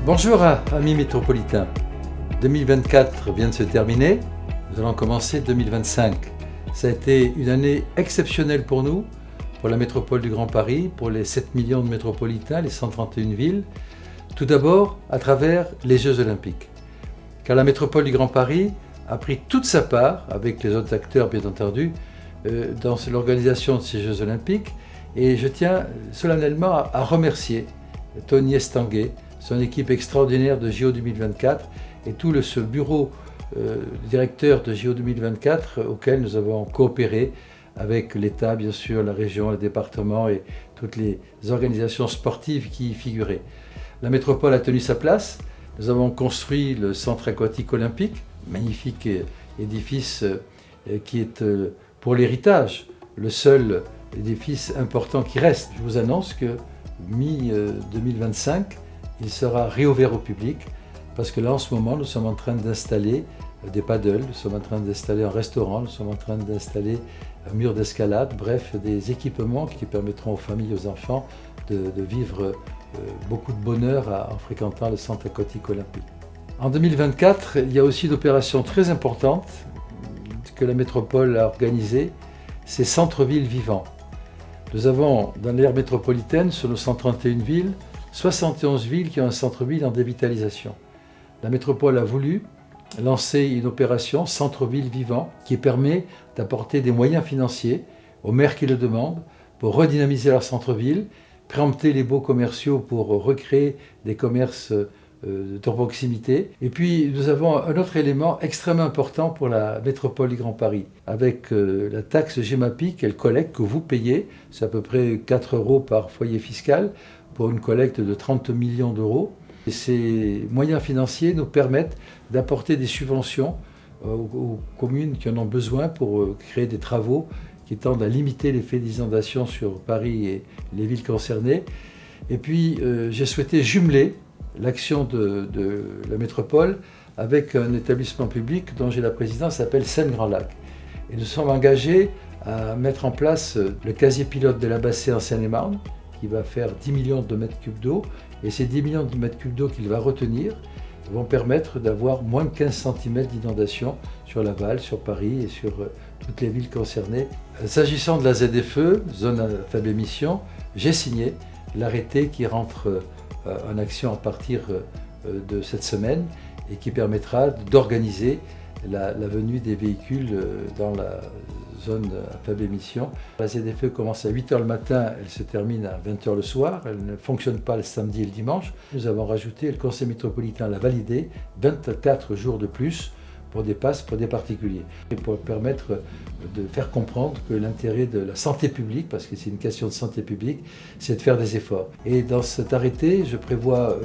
Bonjour amis métropolitains, 2024 vient de se terminer, nous allons commencer 2025. Ça a été une année exceptionnelle pour nous, pour la métropole du Grand Paris, pour les 7 millions de métropolitains, les 131 villes. Tout d'abord à travers les Jeux Olympiques. Car la métropole du Grand Paris a pris toute sa part, avec les autres acteurs bien entendu, dans l'organisation de ces Jeux Olympiques. Et je tiens solennellement à remercier Tony Estanguet, son équipe extraordinaire de JO 2024 et tout ce bureau directeur de JO 2024 auquel nous avons coopéré avec l'État, bien sûr, la région, le département et toutes les organisations sportives qui y figuraient. La métropole a tenu sa place. Nous avons construit le centre aquatique olympique, magnifique édifice qui est pour l'héritage le seul édifice important qui reste. Je vous annonce que mi-2025, il sera réouvert au public parce que là en ce moment nous sommes en train d'installer des paddles, nous sommes en train d'installer un restaurant, nous sommes en train d'installer un mur d'escalade, bref des équipements qui permettront aux familles, aux enfants de vivre beaucoup de bonheur en fréquentant le centre aquatique olympique. En 2024, il y a aussi une opération très importante que la métropole a organisée, c'est Centre-Ville Vivant. Nous avons dans l'aire métropolitaine, sur nos 131 villes, 71 villes qui ont un centre-ville en dévitalisation. La métropole a voulu lancer une opération Centre-Ville Vivant qui permet d'apporter des moyens financiers aux maires qui le demandent pour redynamiser leur centre-ville, préempter les baux commerciaux pour recréer des commerces de proximité. Et puis nous avons un autre élément extrêmement important pour la métropole du Grand Paris, avec la taxe Gemapi qu'elle collecte, que vous payez, c'est à peu près 4 € par foyer fiscal, pour une collecte de 30 millions d'euros. Et ces moyens financiers nous permettent d'apporter des subventions aux communes qui en ont besoin pour créer des travaux qui tendent à limiter l'effet des inondations sur Paris et les villes concernées. Et puis j'ai souhaité jumeler l'action de la métropole avec un établissement public dont j'ai la présidence, s'appelle Seine-Grand Lac. Et nous sommes engagés à mettre en place le casier pilote de la Bassée en Seine-et-Marne, qui va faire 10 millions de mètres cubes d'eau. Et ces 10 millions de mètres cubes d'eau qu'il va retenir vont permettre d'avoir moins de 15 cm d'inondation sur Laval, sur Paris et sur toutes les villes concernées. S'agissant de la ZFE, zone à faible émission, j'ai signé l'arrêté qui rentre en action à partir de cette semaine et qui permettra d'organiser la venue des véhicules dans la zone à faible émission. La ZFE commence à 8 h le matin, elle se termine à 20 h le soir, elle ne fonctionne pas le samedi et le dimanche. Nous avons rajouté, le conseil métropolitain l'a validé, 24 jours de plus pour des passes pour des particuliers. Et pour permettre de faire comprendre que l'intérêt de la santé publique, parce que c'est une question de santé publique, c'est de faire des efforts. Et dans cet arrêté, je prévois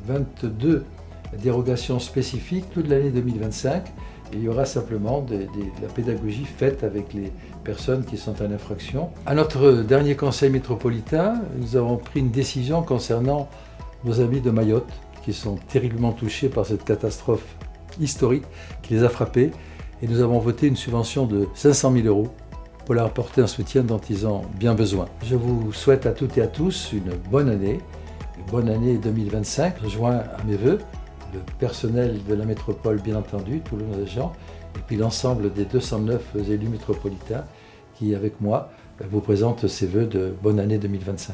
22 dérogations spécifiques toute l'année 2025. Il y aura simplement de la pédagogie faite avec les personnes qui sont en infraction. À notre dernier conseil métropolitain, nous avons pris une décision concernant nos amis de Mayotte, qui sont terriblement touchés par cette catastrophe historique qui les a frappés. Et nous avons voté une subvention de 500 000 € pour leur apporter un soutien dont ils ont bien besoin. Je vous souhaite à toutes et à tous une bonne année 2025. Je joins à mes voeux le personnel de la métropole, bien entendu, tous nos agents, et puis l'ensemble des 209 élus métropolitains qui, avec moi, vous présentent ces vœux de bonne année 2025.